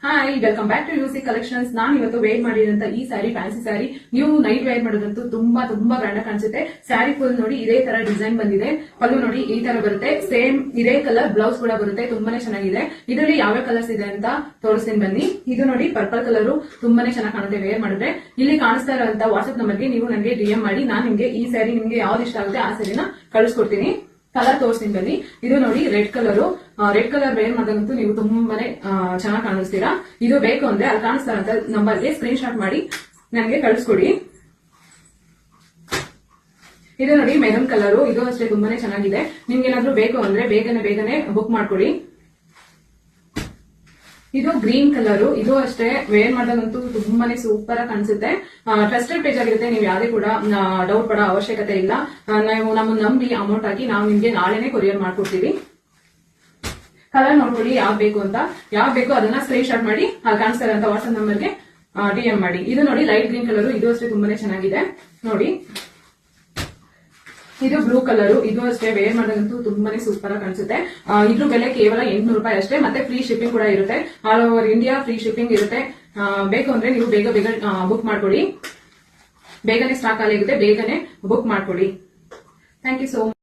Hi, welcome back to UC collections. ನಾನು ಇವತ್ತು wear ಮಾಡಿದಂತ ಈ ಸ್ಯಾರಿ ಫ್ಯಾನ್ಸಿ ಸ್ಯಾರಿ ನೀವು ನೈಟ್ ವೇರ್ ಮಾಡೋದಂತೂ ತುಂಬಾ ತುಂಬಾ ಗ್ರ್ಯಾಂಡ್ ಕಾಣಿಸುತ್ತೆ. ಸ್ಯಾರಿ ಫುಲ್ ನೋಡಿ ಇದೇ ತರ ಡಿಸೈನ್ ಬಂದಿದೆ. ಪಲ್ಲು ನೋಡಿ ಈ ತರ ಬರುತ್ತೆ. ಸೇಮ್ ಇದೇ ಕಲರ್ ಬ್ಲೌಸ್ ಕೂಡ ಬರುತ್ತೆ. ತುಂಬಾನೇ ಚೆನ್ನಾಗಿದೆ. ಇದರಲ್ಲಿ ಯಾವ ಕಲರ್ಸ್ ಇದೆ ಅಂತ ತೋರಿಸ್ತೀನಿ ಬನ್ನಿ. ಇದು ನೋಡಿ ಪರ್ಪಲ್ ಕಲರ್ ತುಂಬಾನೇ ಚೆನ್ನಾಗಿ ಕಾಣುತ್ತೆ ವೇರ್ ಮಾಡಿದ್ರೆ. ಇಲ್ಲಿ ಕಾಣಿಸ್ತಾ ಇರುವಂತ ವಾಟ್ಸ್ಆಪ್ ನಂಬರ್ಗೆ ನೀವು ನನಗೆ ಡಿಎಂ ಮಾಡಿ ನಾನು ನಿಮ್ಗೆ ಈ ಸ್ಯಾರಿ ನಿಮ್ಗೆ ಯಾವ್ದು ಇಷ್ಟ ಆಗುತ್ತೆ ಆ ಸ್ಯಾರಿನ ಕಳಿಸ್ಕೊಡ್ತೀನಿ. ಕಲರ್ ತೋರಿಸ್ತೀನಿ ಬನ್ನಿ. ಇದು ನೋಡಿ ರೆಡ್ ಕಲರ್ ವೇರ್ ಮಾಡೋದಂತೂ ನೀವು ತುಂಬಾನೇ ಚೆನ್ನಾಗಿ ಕಾಣಿಸ್ತೀರಾ. ಇದು ಬೇಕು ಅಂದ್ರೆ ಅಲ್ಲಿ ಕಾಣಿಸ್ತಾರಂತ ನಂಬರ್ಗೆ ಸ್ಕ್ರೀನ್ ಶಾಟ್ ಮಾಡಿ ನನಗೆ ಕಳಿಸ್ಕೊಡಿ. ಇದು ನೋಡಿ ಮೆರೂನ್ ಕಲರ್, ಇದು ಅಷ್ಟೇ ತುಂಬಾನೇ ಚೆನ್ನಾಗಿದೆ. ನಿಮ್ಗೆ ಏನಾದ್ರು ಬೇಕು ಅಂದ್ರೆ ಬೇಗನೆ ಬುಕ್ ಮಾಡ್ಕೊಡಿ. ಇದು ಗ್ರೀನ್ ಕಲರ್, ಇದು ಅಷ್ಟೇ ವೇರ್ ಮಾಡೋದಂತೂ ತುಂಬಾನೇ ಸೂಪರ್ ಆಗಿ ಕಾಣಿಸುತ್ತೆ. ಟ್ರಸ್ಟೆಡ್ ಪೇಜ್ ಆಗಿರುತ್ತೆ. ನೀವು ಯಾವ್ದೇ ಕೂಡ ಡೌಟ್ ಪಡೋ ಅವಶ್ಯಕತೆ ಇಲ್ಲ. ನಾವು ನಮ್ಮನ್ನ ನಂಬಿ ಅಮೌಂಟ್ ಹಾಕಿ ನಾವು ನಿಮ್ಗೆ ನಾಳೆನೆ ಕೊರಿಯರ್ ಮಾಡ್ಕೊಡ್ತೀವಿ. ಕಲರ್ ನೋಡ್ಕೊಳ್ಳಿ ಯಾವ್ದು ಬೇಕು ಅಂತ. ಯಾವ್ದು ಬೇಕು ಅದನ್ನ ಸ್ಕ್ರೀನ್ ಶಾಟ್ ಮಾಡಿ ಅಲ್ಲಿ ಕಾಣಿಸ್ತಾ ಇರೋಂತ ವಾಟ್ಸ್ಆಪ್ ನಂಬರ್ಗೆ ಡಿಎಂ ಮಾಡಿ. ಇದು ನೋಡಿ ಲೈಟ್ ಗ್ರೀನ್ ಕಲರ್, ಇದು ಅಷ್ಟೇ ತುಂಬಾನೇ ಚೆನ್ನಾಗಿದೆ ನೋಡಿ. ಇದು ಬ್ಲೂ ಕಲರ್, ಇದು ಅಷ್ಟೇ ವೇರ್ ಮಾಡೋದಂತೂ ತುಂಬಾನೇ ಸೂಪರ್ ಆಗಿ ಕಾಣಿಸುತ್ತೆ. ಇದ್ರ ಬೆಲೆ ಕೇವಲ 800 ರೂಪಾಯಿ ಅಷ್ಟೇ. ಮತ್ತೆ ಫ್ರೀ ಶಿಪ್ಪಿಂಗ್ ಕೂಡ ಇರುತ್ತೆ. All over India free shipping ಇರುತ್ತೆ. ಬೇಕು ಅಂದ್ರೆ ನೀವು ಬೇಗ ಬುಕ್ ಮಾಡ್ಕೊಳ್ಳಿ. ಬೇಗನೆ ಸ್ಟಾಕ್ ಆಗುತ್ತೆ, ಬೇಗನೆ ಬುಕ್ ಮಾಡ್ಕೊಳ್ಳಿ. Thank you so much.